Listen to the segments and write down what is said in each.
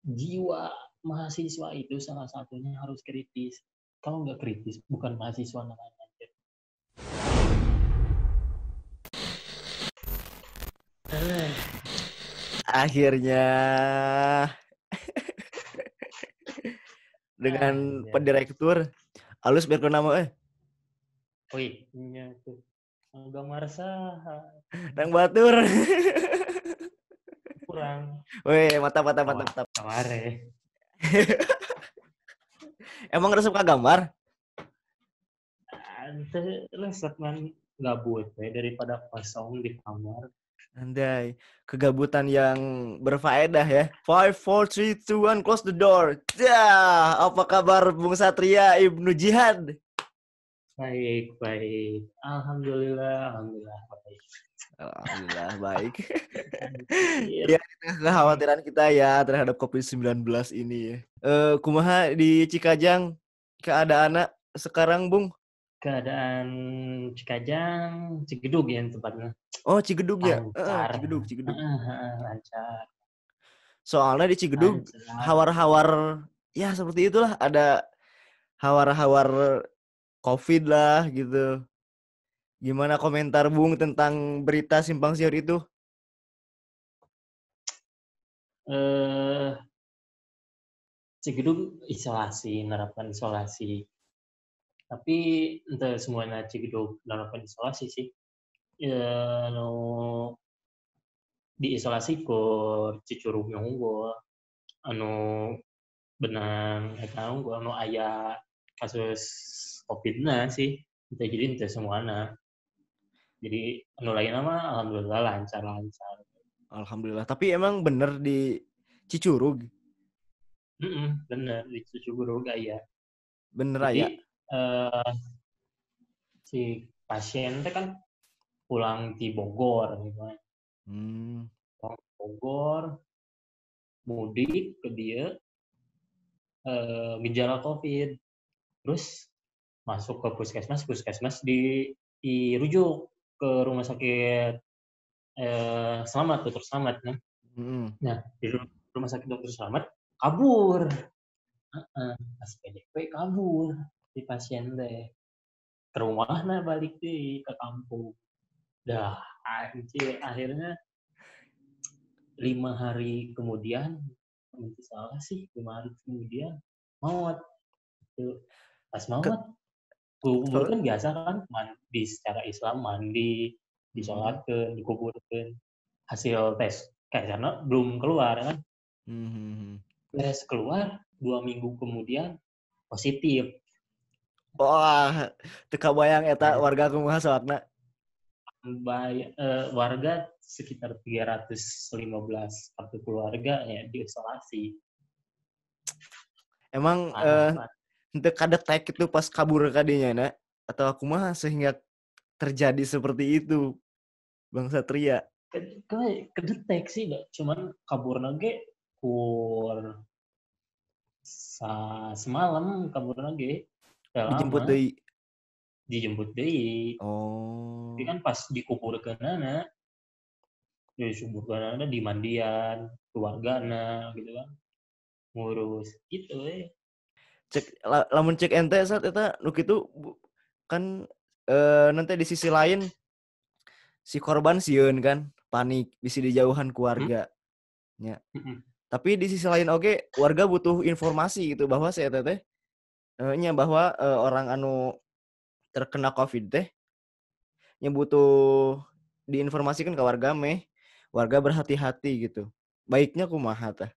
jiwa mahasiswa itu salah satunya harus kritis. Kalau nggak kritis, bukan mahasiswa namanya. Akhirnya dengan Ya. pendirektur halus biar nama Wih, iya tuh. Gambar saha nang batur. kurang. Weh, mantap. Kamare. Emang resep gambar? Ante resep man gabut daripada kosong di kamar. Andai, kegabutan yang berfaedah ya. 5, 4, 3, 2, 1, close the door. Dah, apa kabar Bung Satria Ibnu Jihad? Baik. Alhamdulillah baik. Alhamdulillah baik. Anjir. Ya, kekhawatiran kita ya terhadap COVID-19 ini ya. Kumaha di Cikajang keadaannya sekarang, Bung? Keadaan Cikajang, Cigedug ya tempatnya. Oh, Cigedug ya? Lancar. Cigedug. Lancar. Soalnya di Cigedug Lancar. hawar-hawar ya seperti itulah, ada hawar-hawar COVID lah gitu. Gimana komentar Bung tentang berita simpang siur itu? Eh, Cigedug nerapkan isolasi. Tapi ente semuanya Cigedug nerapkan isolasi sih. Ya, no diisolasi ko Cicurug unggul anu benang eta unggul anu aya kasus COVID-na sih. Jadi ente semuanya. Jadi anu lain mah alhamdulillah lancar. Alhamdulillah. Tapi emang bener di Cicurug? Bener di Cicurug ya. Bener Jadi ya? si pasien teh kan pulang di Bogor gitu kan. Pulang ke Bogor, mudik ke dia, gejala COVID. Terus masuk ke puskesmas dirujuk ke rumah sakit Selamat, Dokter Selamat. Nah, di rumah sakit Dokter Selamat kabur. Pas PDP kabur si pasien teh. Ke rumahna balik deh ke kampung. Dah, anjir, akhirnya 5 hari kemudian, itu salah sih, 5 hari kemudian maut. Tuh, pas maut, kubur kan biasa kan mandi secara Islam, mandi, disolatkan, dikuburkan. Hasil tes karena belum keluar kan. Tes keluar 2 minggu kemudian positif. Wah, teka bayang eta warga kumaha soakna. Warga sekitar 315 satu keluarga ya diisolasi. Emang henteu kadetek itu pas kabur kadinya na atau kumaha sehingga terjadi seperti itu, Bang Satria? Kedeteksi gak cuman kabur lagi kur semalam kabur lagi udah Dijemput lama deui. dijemput deui. Tapi Oh. kan pas dikuburkeun di mandian keluargana gitu kan ngurus gitu Cek lamun cek ente saat eta nu kitu kan nanti di sisi lain si korban sieun kan panik bisa dijauhan keluarga nya. Tapi di sisi lain oke warga butuh informasi gitu bahwa si eta teh nya bahwa orang anu terkena COVID teh nya butuh diinformasikan ke warga warga berhati-hati gitu. Baiknya kumaha tah?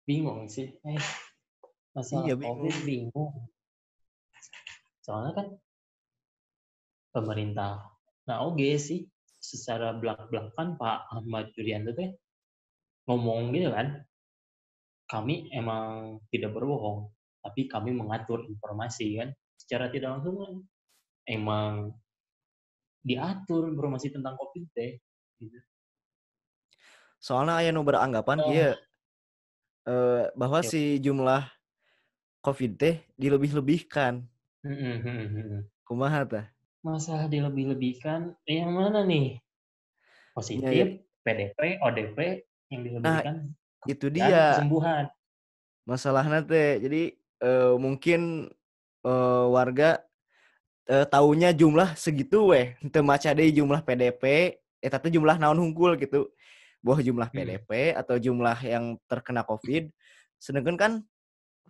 bingung sih masalah Iya COVID bingung. bingung soalnya kan pemerintah oke sih secara belak-belakan Pak Ahmad Yuryanto teh ngomong gitu kan kami emang tidak berbohong tapi kami mengatur informasi kan secara tidak langsung kan emang diatur informasi tentang COVID teh gitu. Soalnya aya nu beranggapan kieu bahwa Yep. si jumlah COVID teh dilebih-lebihkan. Kumaha tah? Masalah dilebih-lebihkan yang mana nih Ya, ya. positif PDP ODP yang Nah, diberikan itu dan dia kesembuhan. masalahnya teh. Jadi mungkin warga taunya jumlah segitu weh, teu maca deui jumlah PDP, tapi jumlah naon hungkul gitu. Bahwa jumlah PDP atau jumlah yang terkena COVID. Sedangkan kan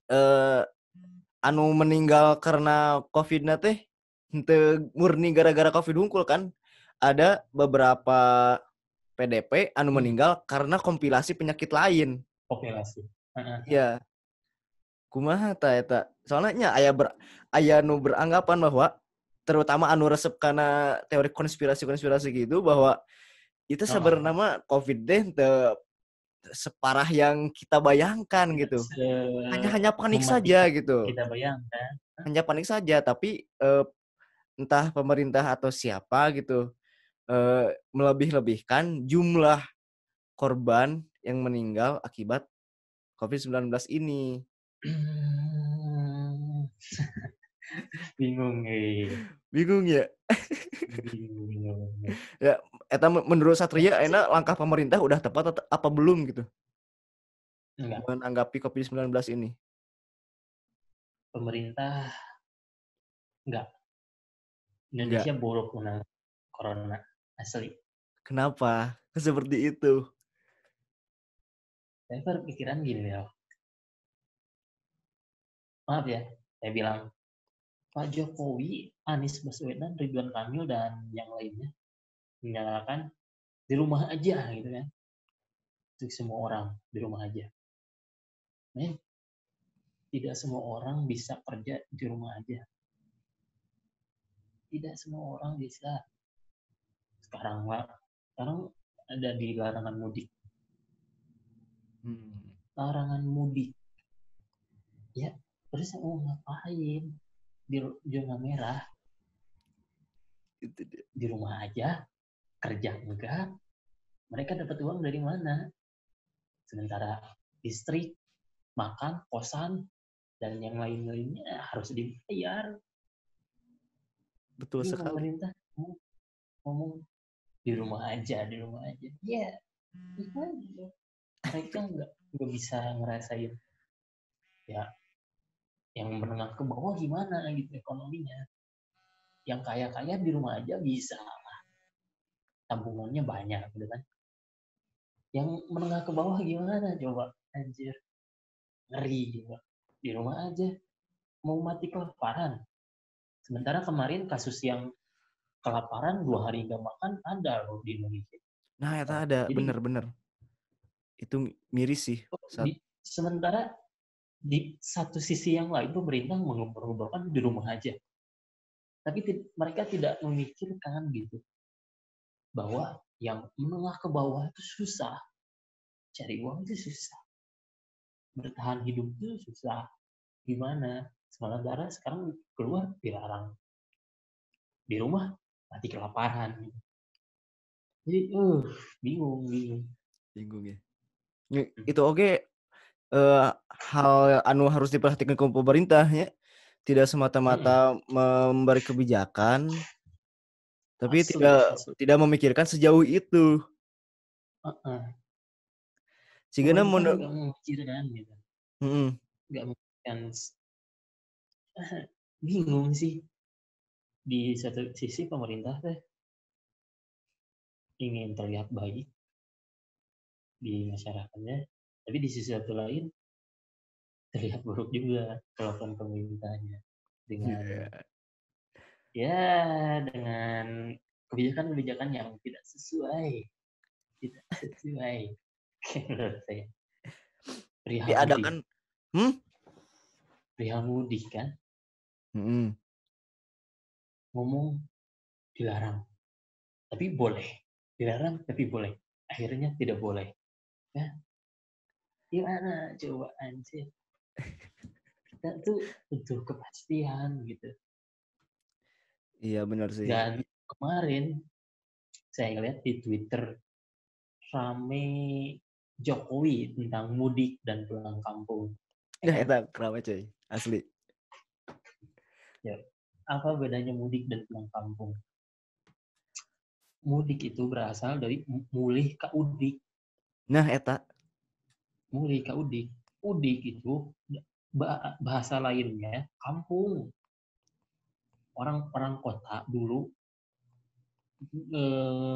eh, anu meninggal karena COVID teh henteu murni gara-gara COVID hungkul kan. Ada beberapa PDP anu meninggal karena kompilasi penyakit lain. Populasi. Iya, kumaha eta? Soalnya aya nu beranggapan bahwa terutama anu resep karena teori konspirasi gitu bahwa itu sebenarnya mah COVID deh separah yang kita bayangkan Tidak gitu. Hanya panik saja mematikan gitu. kita bayangkan. Hanya panik saja, tapi entah pemerintah atau siapa gitu melebih-lebihkan jumlah korban yang meninggal akibat COVID-19 ini. Bingung Bingung ya? bingung. Ya, eta menurut Satria enak langkah pemerintah udah tepat atau apa belum gitu Enggak, menanggapi COVID-19 ini? pemerintah enggak. Enggak. Indonesia buruk menang corona asli. Kenapa? Seperti itu. Saya berpikiran gini ya, maaf ya, saya bilang Pak Jokowi, Anies Baswedan, Ridwan Kamil dan yang lainnya menyatakan di rumah aja gitu kan, untuk semua orang di rumah aja. Nah, tidak semua orang bisa kerja di rumah aja. Tidak semua orang bisa. Sekarang ada di larangan mudik. Larangan mudik. Ya, terus mau ngapain di zona merah? Itu dia. Di rumah aja, kerja enggak. Mereka dapat uang dari mana? Sementara listrik, makan, kosan, dan yang lain-lainnya harus dibayar. Betul Ini sekali. pemerintah ngomong di rumah aja, di rumah aja. Ya, mereka nggak bisa ngerasain ya yang menengah ke bawah gimana gitu ekonominya. Yang kaya-kaya di rumah aja bisa, tabungannya banyak gitu kan. Yang menengah ke bawah gimana coba? Anjir, ngeri juga. Di rumah aja, mau mati kelaparan. Sementara kemarin kasus yang kelaparan 2 hari nggak makan ada loh di Indonesia. Nah, eta ada Jadi bener-bener. Itu miris sih. sementara di satu sisi yang lain pemerintah mengembar-gemborkan di rumah aja. Tapi mereka tidak memikirkan gitu bahwa yang menengah ke bawah itu susah. Cari uang itu susah. Bertahan hidup itu susah. Gimana? Sementara sekarang keluar dilarang. Di rumah mati kelaparan. Jadi bingung. Bingung ya. Itu oke hal anu harus diperhatikan ke pemerintah ya. Tidak semata-mata memberi kebijakan tapi Asli. tidak memikirkan sejauh itu. Sehingga Pemerintah nggak memikirkan gitu. Nggak memikirkan. Bingung sih. Di satu sisi pemerintah teh ingin terlihat baik di masyarakatnya, tapi di sisi satu lain terlihat buruk juga kelakuan pemerintahnya dengan dengan kebijakan-kebijakan yang tidak sesuai menurut saya. Diadakan Perihal mudik kan ngomong dilarang tapi boleh, dilarang tapi boleh, akhirnya tidak boleh ya. Gimana coba anjir, kita tuh butuh kepastian gitu. Iya benar sih. Dan kemarin saya lihat di Twitter rame Jokowi tentang mudik dan pulang kampung. Ya eta kerama coy, asli. Ya, apa bedanya mudik dan pulang kampung? Mudik itu berasal dari mulih ka udik. Nah, eta. Mulai ka udik. Udik itu bahasa lainnya kampung. Orang-orang kota dulu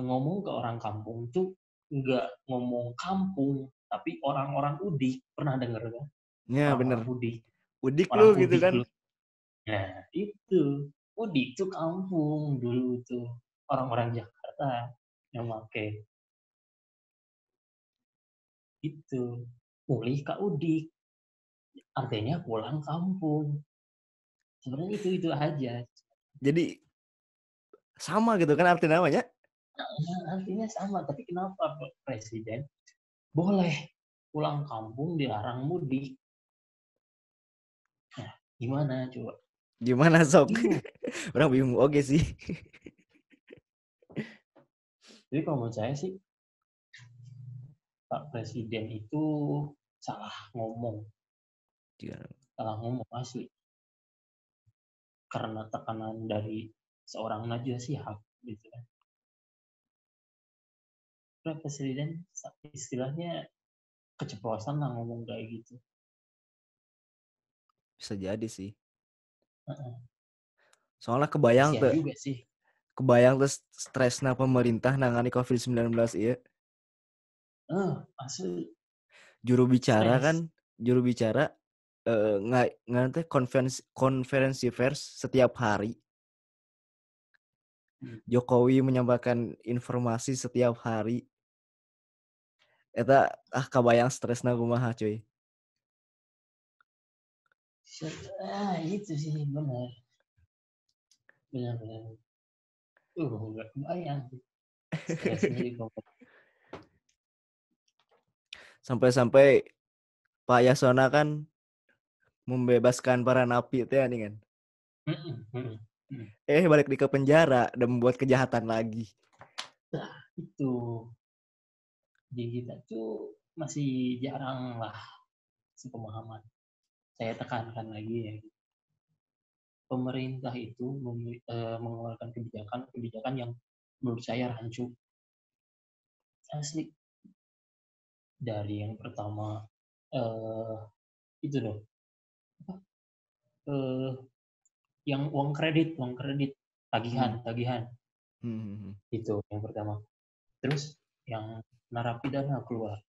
ngomong ke orang kampung tuh nggak ngomong kampung, tapi orang-orang udik. Pernah denger kan? Ya, bener. Orang-orang udik. Udik lu Orang gitu udik kan. lu. Nah, itu. Udik tuh kampung dulu tuh. Orang-orang Jakarta yang pakai itu. Mulih ka udik. Artinya pulang kampung. Sebenarnya itu aja. Jadi sama gitu kan arti namanya. Nah, artinya sama, tapi kenapa presiden boleh pulang kampung dilarang mudik? Nah, gimana coba? Gimana sok? Bingung. Orang bingung oke sih. Jadi kalau menurut saya sih Pak Presiden itu salah ngomong, salah ngomong asli. Karena tekanan dari seorang Najwa Shihab gitu kan. Pak Presiden istilahnya keceplosan lah ngomong kayak gitu. Bisa jadi sih. Uh-uh. Soalnya kebayang Kasian tuh. juga sih. Kebayang tuh stresna pemerintah nangani COVID-19 iya. Asli Juru bicara stres. kan, juru bicara nggak konferensi pers setiap hari. Jokowi menyampaikan informasi setiap hari. Eta kabayang stresna kumaha cuy. Itu sih benar. Benar-benar. Nggak kebayang. Stresnya di Sampai-sampai Pak Yasona kan membebaskan para napi teh nih kan. Balik di ke penjara dan membuat kejahatan lagi. Nah, itu. Di kita tuh masih jarang lah sepemahaman. Saya tekankan lagi ya. Pemerintah itu mengeluarkan kebijakan yang menurut saya rancu. Asli. Dari yang pertama itu dong. Yang uang kredit, tagihan. Itu yang pertama. Terus yang narapidana keluar.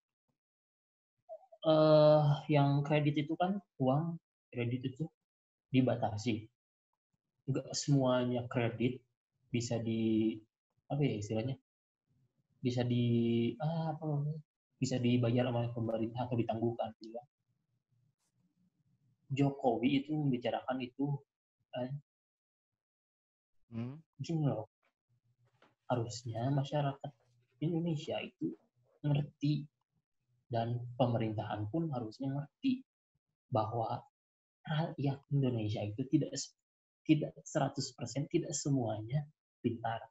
Yang kredit itu kan uang kredit itu dibatasi. Enggak semuanya kredit bisa di apa ya istilahnya? Bisa di bisa dibayar oleh pemerintah atau ditangguhkan gitu. Jokowi itu membicarakan itu gini loh. Harusnya masyarakat Indonesia itu ngerti dan pemerintahan pun harusnya ngerti bahwa rakyat Indonesia itu tidak 100% tidak semuanya pintar.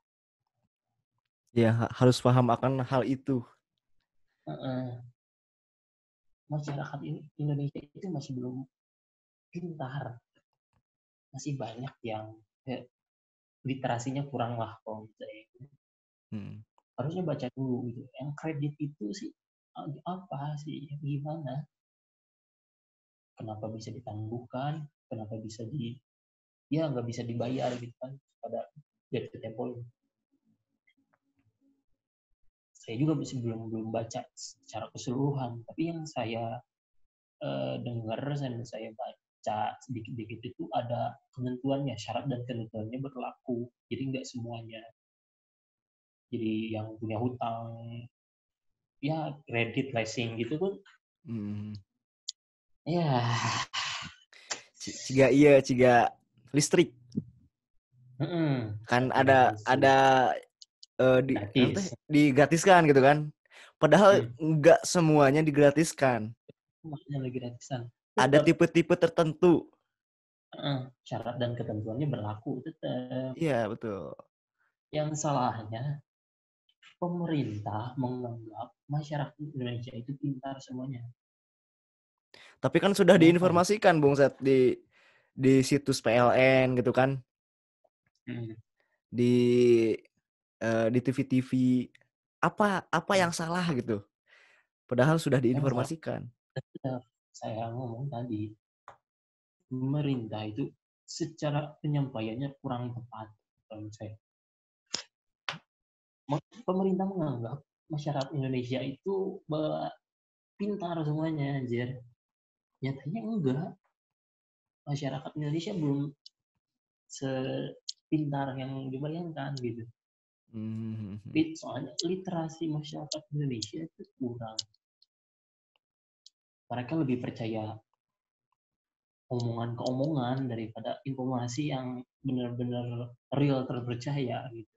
Ya harus paham akan hal itu. Masyarakat Indonesia itu masih belum pintar, masih banyak yang literasinya kurang lah kalau misalnya. Harusnya baca dulu gitu. Yang kredit itu sih apa sih, gimana? Kenapa bisa ditangguhkan? Kenapa bisa nggak bisa dibayar gitu kan pada jatuh tempo ini. Saya juga belum baca secara keseluruhan, tapi yang saya dengar dan saya baca sedikit-sedikit itu ada ketentuannya, syarat dan ketentuannya berlaku. Jadi nggak semuanya. Jadi yang punya hutang, ya kredit leasing gitu kan. Ya. Ciga listrik. Kan ada digratiskan gitu kan. Padahal nggak semuanya digratiskan. Makanya lagi gratisan. Ada tipe-tipe tertentu. Syarat dan ketentuannya berlaku tetap. Iya, betul. Yang salahnya pemerintah menganggap masyarakat Indonesia itu pintar semuanya. Tapi kan sudah diinformasikan Bung Set di situs PLN gitu kan. Di TV-TV apa yang salah gitu. Padahal sudah Yang diinformasikan. saya ngomong tadi, pemerintah itu secara penyampaiannya kurang tepat menurut saya. Pemerintah menganggap masyarakat Indonesia itu pintar semuanya, anjir. Nyatanya enggak. Masyarakat Indonesia belum sepintar yang dibayangkan gitu. Soalnya literasi masyarakat Indonesia itu kurang. Mereka lebih percaya omongan ke omongan daripada informasi yang benar-benar real terpercaya gitu.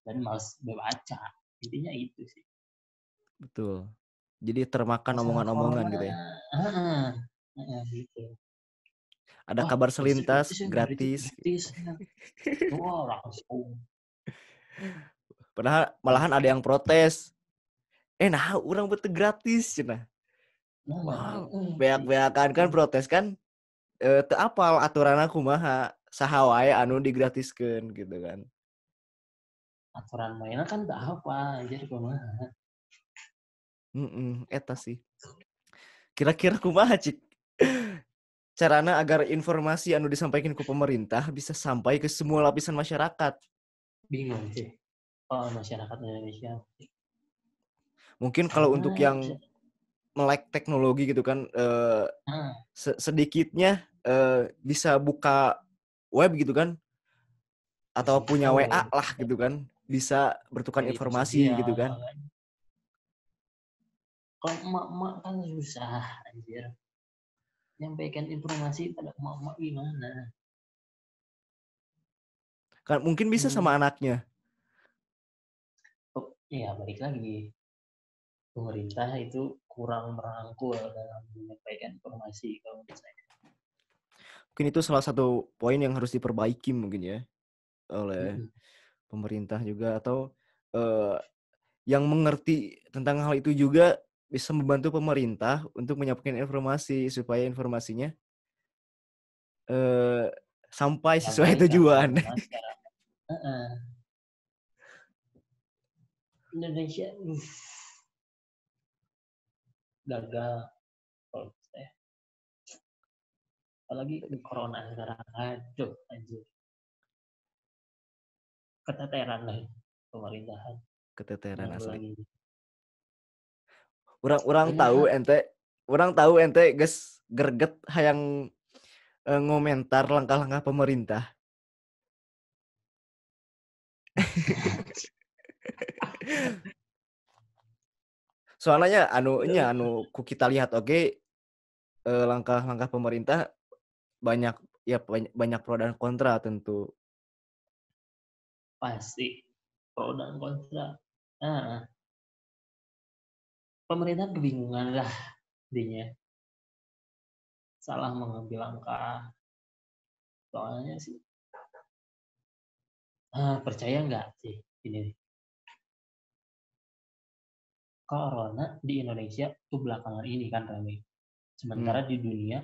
Dan malas baca. Intinya itu sih. Betul. Jadi termakan Masalah omongan-omongan corona, gitu ya. Gitu. Ada Wah, kabar listrik selintas gratis ya, gratis. gratis. Wah, langsung. Padahal malahan ada yang protes. Nah, orang betul gratis cenah. Wah, beak-beakan kan protes kan. Teu apal aturan kumaha saha wae anu digratiskeun gitu kan. Aturan mainnya kan tak apa, jadi kumaha. Eta sih. Kira-kira kumaha cik carana agar informasi anu disampaikan ke pemerintah bisa sampai ke semua lapisan masyarakat. Bingung sih. Oh, masyarakat Indonesia. Mungkin kalau untuk Karena yang melek teknologi gitu kan, nah, sedikitnya bisa buka web gitu kan, atau bisa punya tahu WA ya. lah gitu kan, bisa bertukar Media informasi gitu sosial. kan. Kalau emak-emak kan susah, anjir. Nyampaikan informasi pada emak-emak gimana? Kan mungkin bisa sama anaknya. Oh, ya balik lagi. Pemerintah itu kurang merangkul dalam menyampaikan informasi kalau menurut saya. Mungkin itu salah satu poin yang harus diperbaiki mungkin ya oleh pemerintah juga, atau yang mengerti tentang hal itu juga bisa membantu pemerintah untuk menyampaikan informasi supaya informasinya sampai sesuai Sampaikan tujuan. kepada masyarakat. Indonesia gagal kalau menurut saya. Apalagi corona sekarang, aduh anjir. Keteteran lah pemerintahan. Keteteran asli. Lagi. Orang tahu ente guys gerget hayang ngomentar langkah-langkah pemerintah. Soalnya anu ku kita lihat langkah-langkah pemerintah banyak banyak pro dan kontra tentu. Pasti pro dan kontra. Pemerintah kebingungan lah intinya. Salah mengambil langkah. Soalnya sih percaya nggak sih ini, corona di Indonesia tuh belakangan ini kan ramai. Sementara di dunia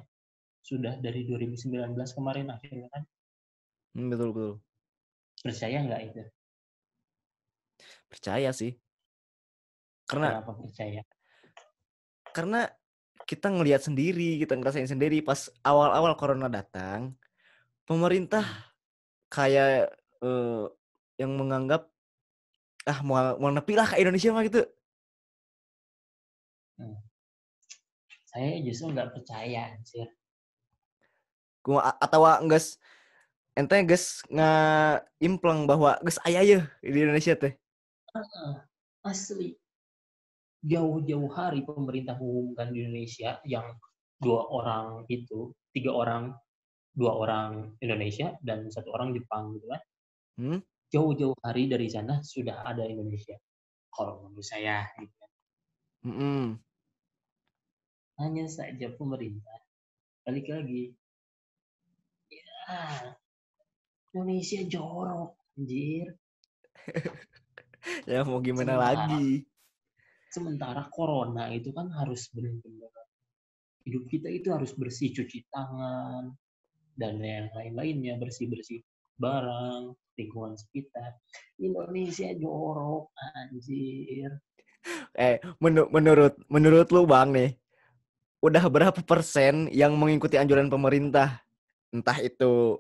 sudah dari 2019 kemarin akhirnya kan. Betul. Percaya nggak itu? Percaya sih. Kenapa percaya? Karena kita ngelihat sendiri, kita ngerasain sendiri pas awal-awal corona datang, pemerintah kayak yang menganggap mau nepi lah ke Indonesia mah gitu. Saya justru nggak percaya sih. Atau ente impleng bahwa geus aya ya di Indonesia teh. Asli. Jauh-jauh hari pemerintah mengumumkan di Indonesia yang 2 orang itu, 3 orang, 2 orang Indonesia dan 1 orang Jepang gitu kan. Jauh-jauh hari dari sana sudah ada Indonesia. Kalau menurut saya gitu kan. Hanya saja pemerintah balik lagi. Ya, Indonesia jorok, anjir. Ya mau gimana lagi. Sementara corona itu kan harus benar-benar hidup kita itu harus bersih, cuci tangan dan yang lain-lainnya, bersih-bersih barang, lingkungan sekitar. Indonesia jorok, anjir. Menurut lu Bang nih, udah berapa persen yang mengikuti anjuran pemerintah? Entah itu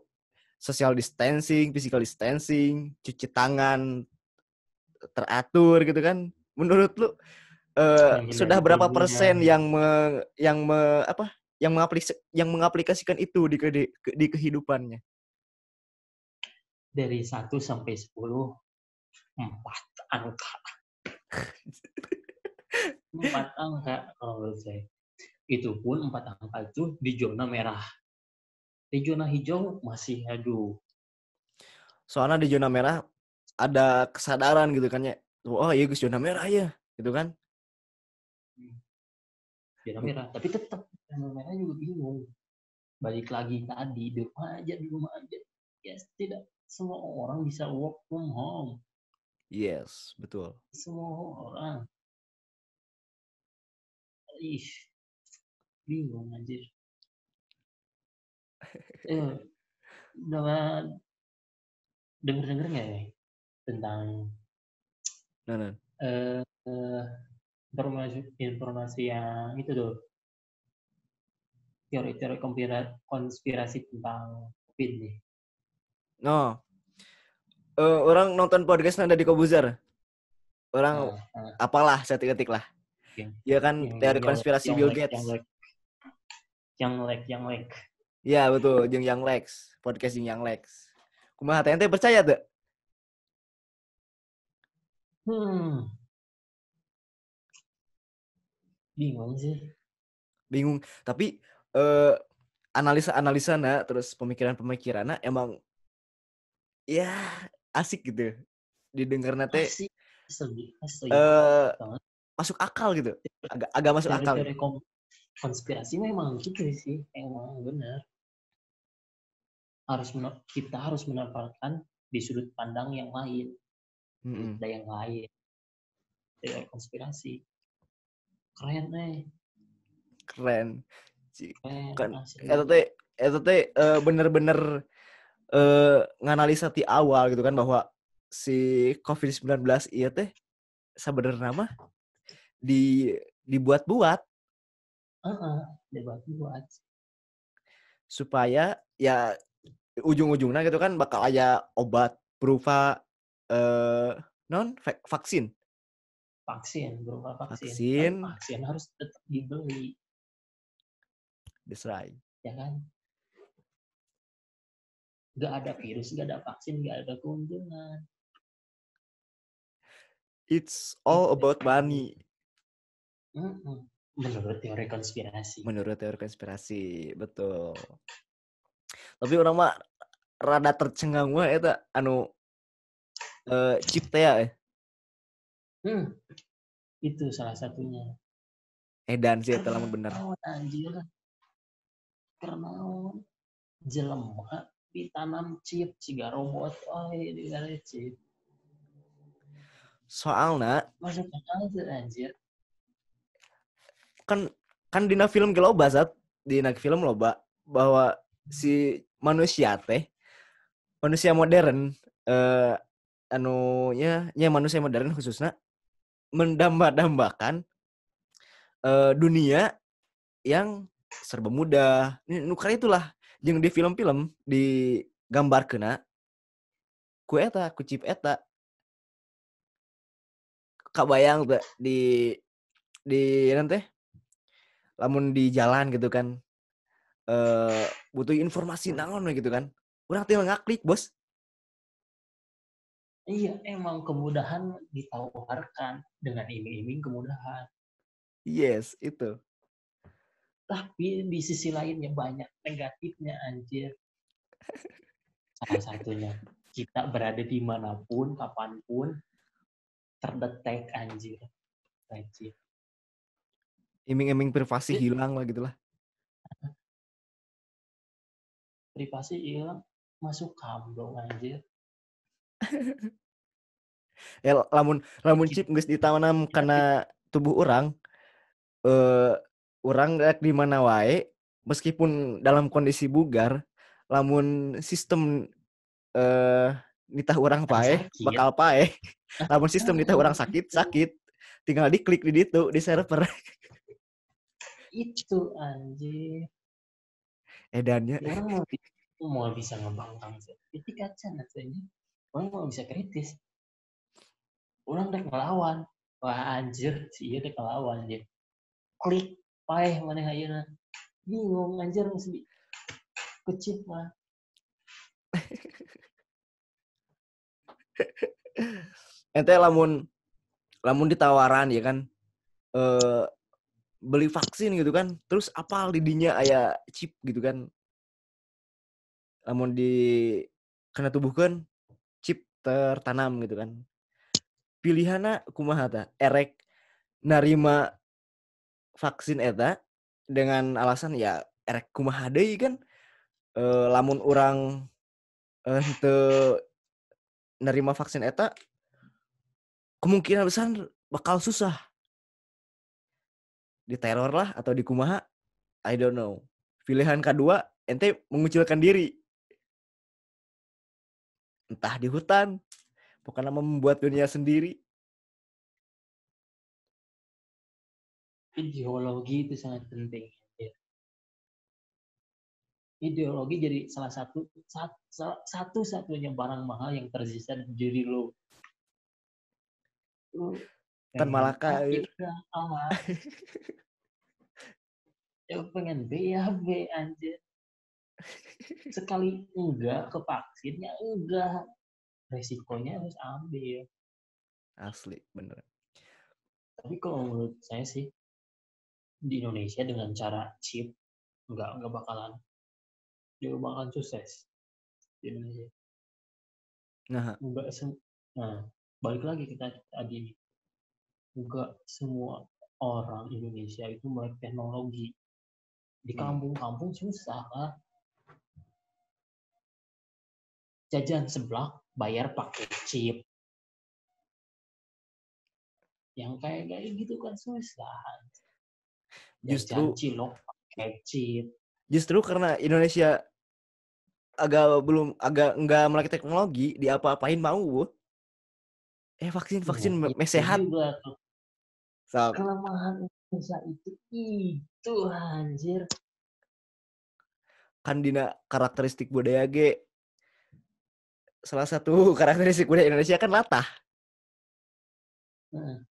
social distancing, physical distancing, cuci tangan teratur gitu kan. Menurut lu sudah menghindari berapa kerumunan. persen yang mengaplikasikan itu di kehidupannya? Dari 1 sampai 10, 4 angka. 4 angka kalau menurut saya. Itu pun 4 angka itu di zona merah. Di zona hijau masih aduh. Soalnya di zona merah ada kesadaran gitu kan ya. Oh iya Gus, zona merah ya, gitu kan. Zona merah, tapi tetap zona merah juga bingung. Balik lagi tadi, di rumah aja. Yes, tidak semua orang bisa work from home. Yes, betul. Semua orang. Ih, bingung anjir. Udah denger nggak ya tentang Nah. eh, eh, informasi yang itu tuh, teori-teori konspirasi tentang COVID nih. No. Orang nonton podcast Nada di Kobuzar. Orang Nah, apalah saya ketik lah. yang Ya kan yang teori yang konspirasi yang Bill like Gates. yang like. Ya betul, jeung Yang Lex, podcast jeung Yang Lex. Kumaha teh ente percaya tuh? Bingung sih. Bingung. Tapi analisa terus pemikiran-pemikiranna emang ya asik gitu. Didengarna teh Asli eh banget. masuk akal gitu. Agak masuk akal Teori-teori gitu. konspirasi memang gitu sih, emang benar. Kita harus menempatkan di sudut pandang yang lain, Mm-mm. yang lain. Teori konspirasi keren Keren. keren Kan asli. eta teh bener-bener nganalisa ti awal gitu kan bahwa si COVID-19 iya teh sebenarnya mah dibuat-buat Debat buat supaya ya ujung-ujungnya gitu kan bakal ada obat berupa vaksin. berupa vaksin, tapi Vaksin vaksin harus tetap dibeli, that's right. ya kan? Nggak ada virus, nggak ada vaksin, nggak ada keuntungan. It's all about money. Menurut teori konspirasi. Menurut teori konspirasi, betul. Tapi orang mah rada tercengang wah eta anu chip teh ya. Itu salah satunya. Edan sih eta lamun bener. Anjir. Karena jelema ditanam chip siga robot di chip. Soalnya Masuk akal tuh anjir. kan dina film ge loba Zat. Dina film loba bahwa si manusia modern manusia modern khususnya mendamba-dambakan dunia yang serba mudah. Nukar itulah jeung di film-film digambarkeuna ku chip eta. Kabayang tuh di nanti lamun di jalan gitu kan butuh informasi naon gitu kan. Urang tinggal ngaklik, Bos. Iya, emang kemudahan ditawarkan dengan iming-iming kemudahan. Yes, itu. Tapi di sisi lainnya banyak negatifnya anjir. Salah satunya kita berada dimanapun, kapanpun terdetek anjir. Iming-iming privasi hilang lah gitulah. Privasi hilang, masuk kam dong anjir. Ya lamun chip geus ditanam kana tubuh urang urang rek di mana wae meskipun dalam kondisi bugar lamun sistem nitah urang pae bakal pae. Lamun sistem nitah urang sakit tinggal diklik di situ di server. Itu anjir. Edannya. Ya, orang mau bisa ngebangkang ketika can aja. Orang mau bisa kritis. Orang udah ngelawan. Wah anjir, si iya udah ngelawan anjir. Klik, paeh mana ayeuna. Bingung anjir mesti kecil mah. Ente lamun ditawaran ya kan eh beli vaksin gitu kan. Terus apal di dinya aya chip gitu kan. Lamun di kena tubuhkeun chip tertanam gitu kan. Pilihanna kumaha ta? Erek narima vaksin eta dengan alasan ya erek kumaha deui kan. Lamun orang henteu nerima vaksin eta kemungkinan besar bakal susah diteror lah atau di kumaha, I don't know. Pilihan kedua ente mengucilkan diri entah di hutan pokoknya membuat dunia sendiri. Ideologi itu sangat penting. Ya. Ideologi jadi salah satu-satunya barang mahal yang tersisa di diri lo. Lu Tan pengen A ya Malaka. udah A, ya pengen B ya B anjir. Sekali enggak ke vaksin ya enggak, resikonya harus ambil. Asli bener. Tapi kalau menurut saya sih di Indonesia dengan cara chip enggak bakalan sukses di Indonesia. Nah, Enggak nah balik lagi kita tadi nih, enggak semua orang Indonesia itu melek teknologi. Di kampung-kampung susah lah. Jajan seblak bayar pakai chip. Yang kayak gitu kan susah. Jajan justru cilok pakai chip. justru karena Indonesia agak enggak melek teknologi, diapa-apain mau. Vaksin Nah, meh itu sehat. juga tuh. Sok. Kelemahan Indonesia itu anjir. Kan dina karakteristik budaya ge salah satu karakteristik budaya Indonesia kan latah. Nah,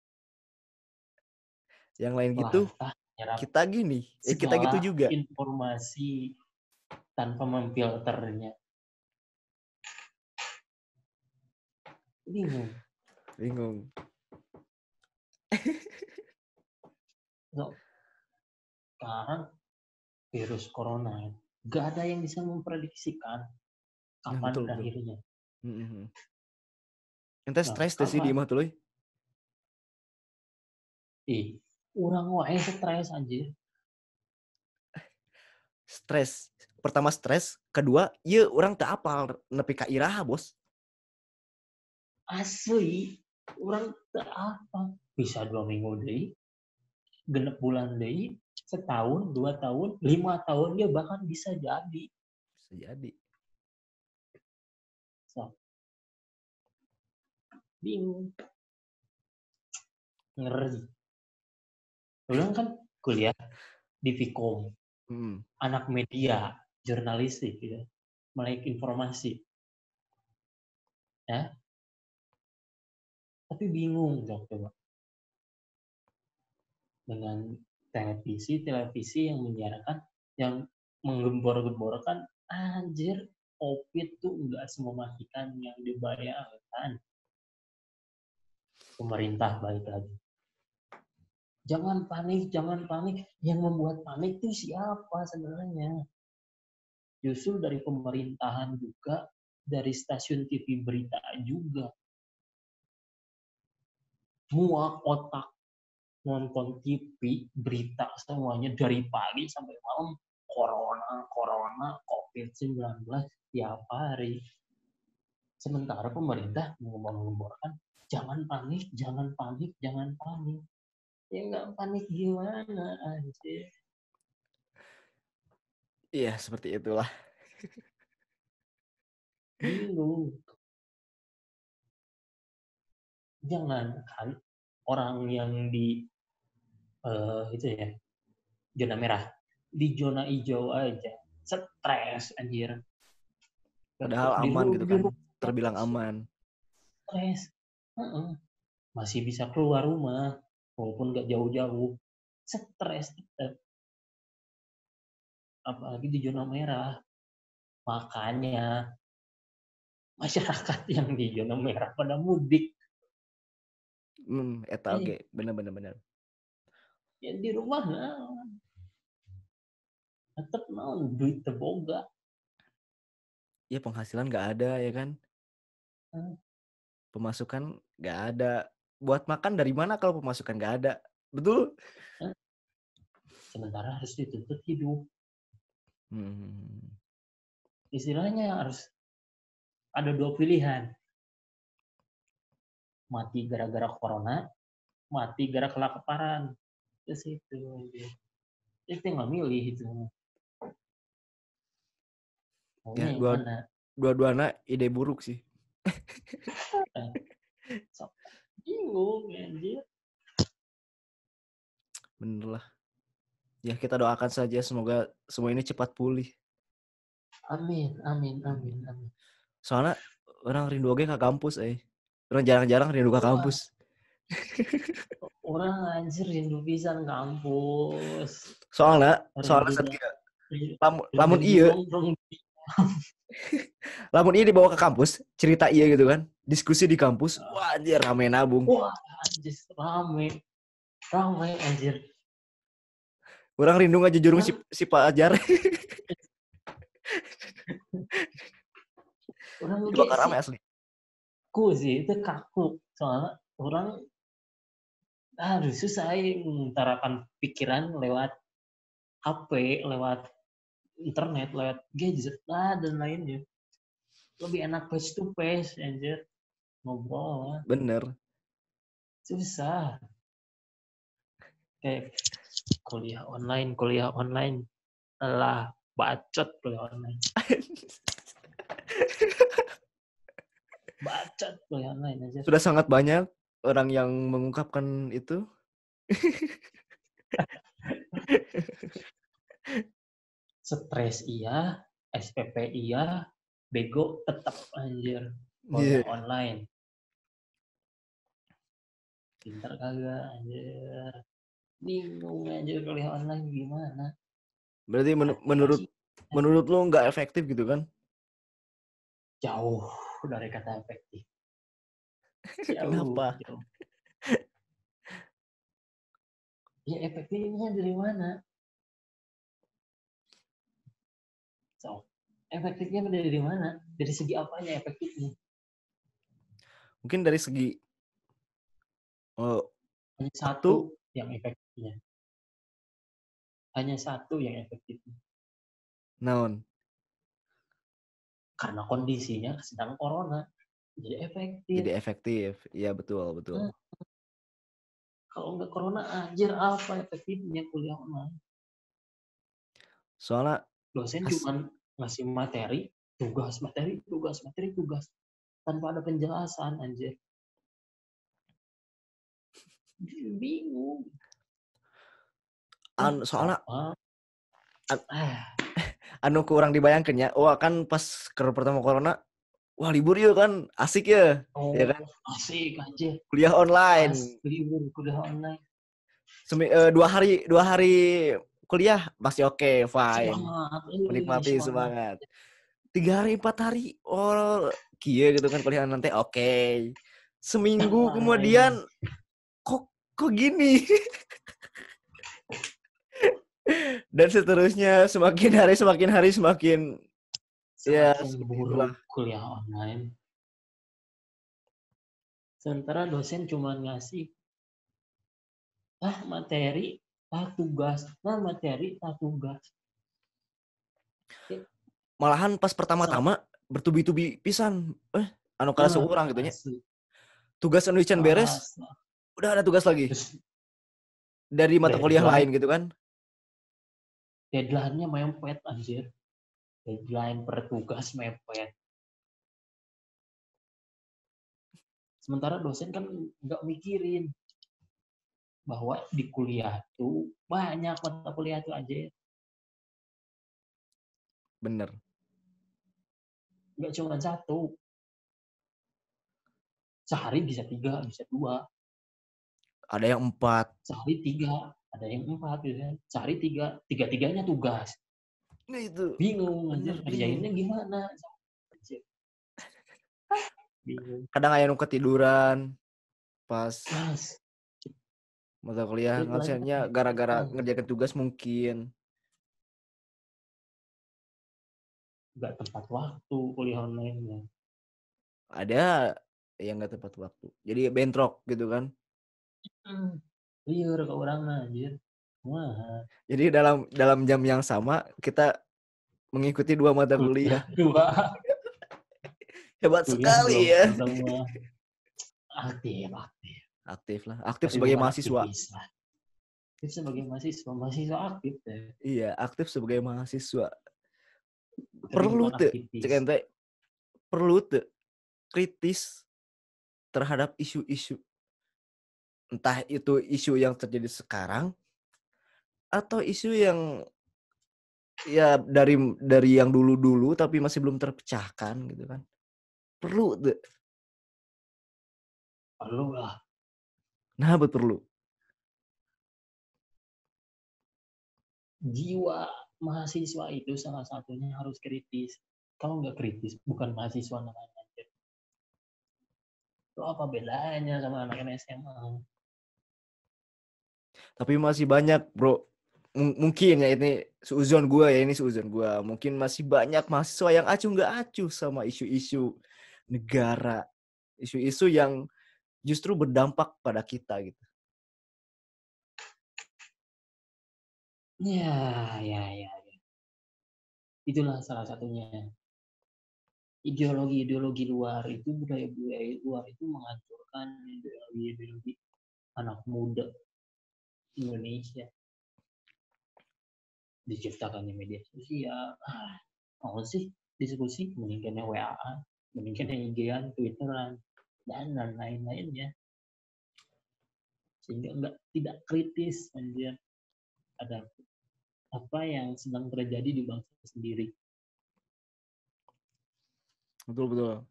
Yang lain gitu latah nyerap kita gini, kita segala gitu juga. informasi tanpa memfilternya. Bingung. So, sekarang virus corona gak ada yang bisa memprediksikan Nah, kapan betul. berakhirnya. Ente Nah, stres deh sih di kapan? imah tuh. Orang wae stres anjir. Stres. Pertama stres, kedua, iya orang tak apal nepi ka iraha, Bos. Asli, orang tak apa. Bisa 2 minggu deh, genep bulan deh, setahun, 2 tahun, 5 tahun dia bahkan bisa jadi. Bisa jadi. So, bingung. Ngeri. Orang kan kuliah di Vkom, anak media, jurnalistik, gitu. Melek informasi. Ya, tapi bingung dong coba. Dengan televisi yang menyiarkan, yang menggembor-gemborkan, anjir, COVID tuh enggak semematikan yang dibayangkan. Pemerintah balik lagi. Jangan panik. Yang membuat panik itu siapa sebenarnya? Justru dari pemerintahan juga, dari stasiun TV berita juga. Muak otak nonton TV, berita semuanya dari pagi sampai malam. Corona, COVID-19 tiap hari. Sementara pemerintah mengemborkan, jangan panik. Ya nggak panik gimana anjir. Iya, seperti itulah. Bingung. Jangan kan orang yang di itu ya zona merah, di zona hijau aja stres anjir. Padahal Di aman gitu di kan. rumah Terbilang aman. stres. Masih bisa keluar rumah walaupun nggak jauh-jauh, stres tetap. Apalagi di zona merah. Makanya masyarakat yang di zona merah pada mudik. Eta oke, bener. Yang di rumah tetap duit terboga. Ya penghasilan nggak ada ya kan. Pemasukan nggak ada. Buat makan dari mana kalau pemasukan nggak ada? Betul? Sementara harus dituntut hidup. Hmm. Istilahnya harus ada dua pilihan. Mati gara-gara corona, mati gara kelaparan. Terus itu. Itu nggak milih itu. Ya, Maunya yang mana? dua-duanya ide buruk sih. Bingung anjir. Bener lah. Ya kita doakan saja semoga semua ini cepat pulih. Amin. Soalnya orang rindu oge ke kampus Orang jarang-jarang rindu ke kampus. Orang anjir rindu pisan kampus. Soalnya Rindu setia. rindu Lamun iya nongkrong. lamun iya dibawa ke kampus, cerita iya gitu kan. Diskusi di kampus, wah anjir rame nabung. Wah, anjir rame anjir. Orang rindu ngajujurung si Pak Ajar. Orang Itu ge bakal rame sih asli. sih itu kaku. Soalnya orang susah mengutarakan pikiran lewat HP, lewat internet, lewat gadget dan lainnya. Lebih enak face to face anjir. Ngobrol. Bener. Susah. Kayak kuliah online. Lah, bacot kuliah online. Bacot kuliah online aja. Sudah sangat banyak orang yang mengungkapkan itu. Stres iya, SPP iya, bego tetap anjir. Kuliah Yeah. online. Pintar kagak anjir. Bingung anjir kuliah online gimana. Berarti menurut lu nggak efektif gitu kan? Jauh dari kata efektif. Kenapa? Jauh. Ya efektifnya dari mana? Efektifnya dari mana? Dari segi apanya efektifnya? Mungkin dari segi hanya satu yang efektifnya. Hanya satu yang efektifnya. Naon? Karena kondisinya sedang corona. Jadi efektif. Jadi efektif. Iya betul. Kalau nggak corona anjir apa efektifnya kuliah online? Soalnya Dosen cuma ngasih materi, tugas tanpa ada penjelasan anjir. Bingung. Soalnya anu kurang dibayangkan ya. Wah kan pas pertama corona, wah libur ya kan, asik ya. Oh, ya kan? asik anjir. Kuliah online. Libur kuliah online. 2 hari kuliah masih oke, fine. Semangat. Menikmati semangat. 3 hari 4 hari kia gitu kan kuliah nanti oke. Seminggu kemudian kok gini. Dan seterusnya semakin hari semakin ya buruk kuliah online. Sementara dosen cuma ngasih materi, tugas. Malahan pas pertama-tama bertubi-tubi pisan. Anu kala seurang gitu nya. Tugas anu dican beres. Udah ada tugas lagi. Dari mata kuliah lain gitu kan. Deadline-nya mepet anjir. Deadline per tugas mepet. Sementara dosen kan nggak mikirin. bahwa di kuliah tuh banyak mata kuliah tuh aja, Bener. nggak cuma satu. Sehari bisa 3, bisa 2. Ada yang 4. Sehari 3, ada yang 4 gitu kan. Sehari 3, tiga-tiganya tugas. Nah itu. Bingung Bener anjir, bingung. ngerjainnya gimana? Anjir. Bingung. Kadang aya nu ketiduran pas Mas, mata kuliah itu lagi kan ngasennya gara-gara ngerjain tugas mungkin. nggak tepat waktu kuliah online-nya. Ada yang nggak tepat waktu. Jadi bentrok gitu kan. Liar ke orang anjir. Wah, Jadi dalam jam yang sama kita mengikuti 2 mata kuliah. dua Hebat kuliah belum sekali ya. semua aktif. Aktif lah. Aktif Tapi sebagai bukan mahasiswa. aktivis lah. Aktif sebagai mahasiswa aktif deh. Iya, aktif sebagai mahasiswa. Tapi Perlu bukan tuh, cek aktivis. ente, perlu tuh kritis terhadap isu-isu. Entah itu isu yang terjadi sekarang atau isu yang ya dari yang dulu-dulu tapi masih belum terpecahkan gitu kan. Perlu tuh. Perlu lah. Nah, perlu. Jiwa mahasiswa itu salah satunya harus kritis. Kalau nggak kritis, bukan mahasiswa namanya. Itu apa bedanya sama anak SMA? Tapi masih banyak, Bro. Mungkin ya ini seuzon gue ya, mungkin masih banyak mahasiswa yang acuh nggak acuh sama isu-isu negara, isu-isu yang justru berdampak pada kita gitu. Ya. Itulah salah satunya. Ideologi luar itu, budaya-budaya luar itu menghancurkan ideologi anak muda Indonesia. Diciptakannya media sosial. Mau sih diskusi, mendingkannya WA, mendingkannya IG-an, Twitteran, dan lain-lainnya. Sehingga tidak kritis anjir ada apa yang sedang terjadi di bangsa sendiri. Betul.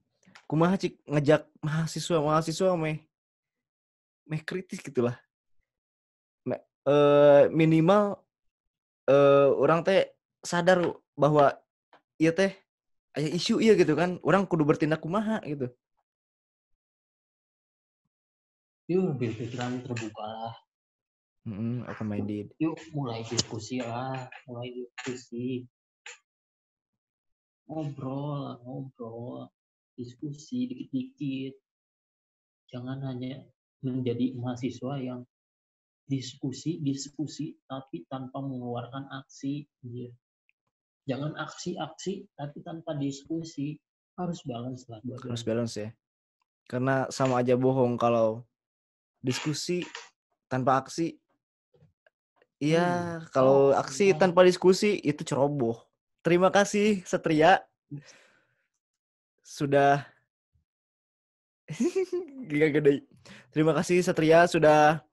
Kumaha cik ngejak mahasiswa meh kritis gitulah. Minimal orang teh sadar bahwa iya teh aya isu iya gitu kan. Orang kudu bertindak kumaha gitu. Yuk berpikiran terbuka lah. Open minded. Yuk mulai diskusi lah, ngobrol, diskusi dikit-dikit. Jangan hanya menjadi mahasiswa yang diskusi tapi tanpa mengeluarkan aksi. Jangan aksi tapi tanpa diskusi. Harus balance lah. Harus balance ya. Karena sama aja bohong kalau diskusi tanpa aksi. Iya, kalau aksi tanpa diskusi itu ceroboh. Terima kasih Satria sudah gede. Terima kasih Satria sudah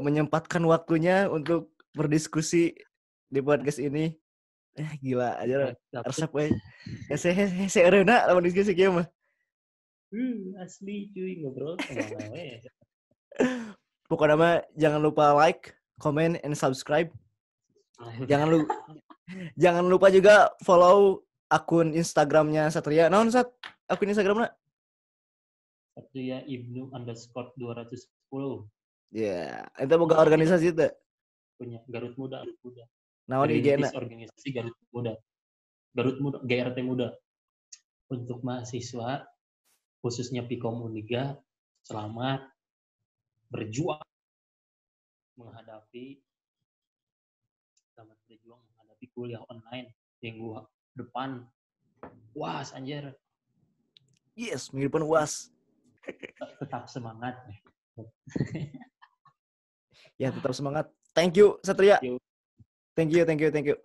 menyempatkan waktunya untuk berdiskusi di podcast ini. Gila aja resep we. Hese ereuna lamun diskusi kieu mah. Asli cuy, ngobrol kemana we. Pokoknya mah jangan lupa like, comment, and subscribe. Jangan lupa juga follow akun Instagramnya Satria. Naon Sat? Akun Instagramnya? Satria Ibnu _210. Ya, itu boga organisasi itu. Punya Garut Muda. Naon IG-na? Organisasi Garut Muda, GRT Muda. Untuk mahasiswa, khususnya Pikom Uniga, selamat berjuang menghadapi kuliah online minggu depan. UAS anjir. Yes, minggu depan UAS. Tetap semangat. Ya, tetap semangat. Thank you Satria. Thank you.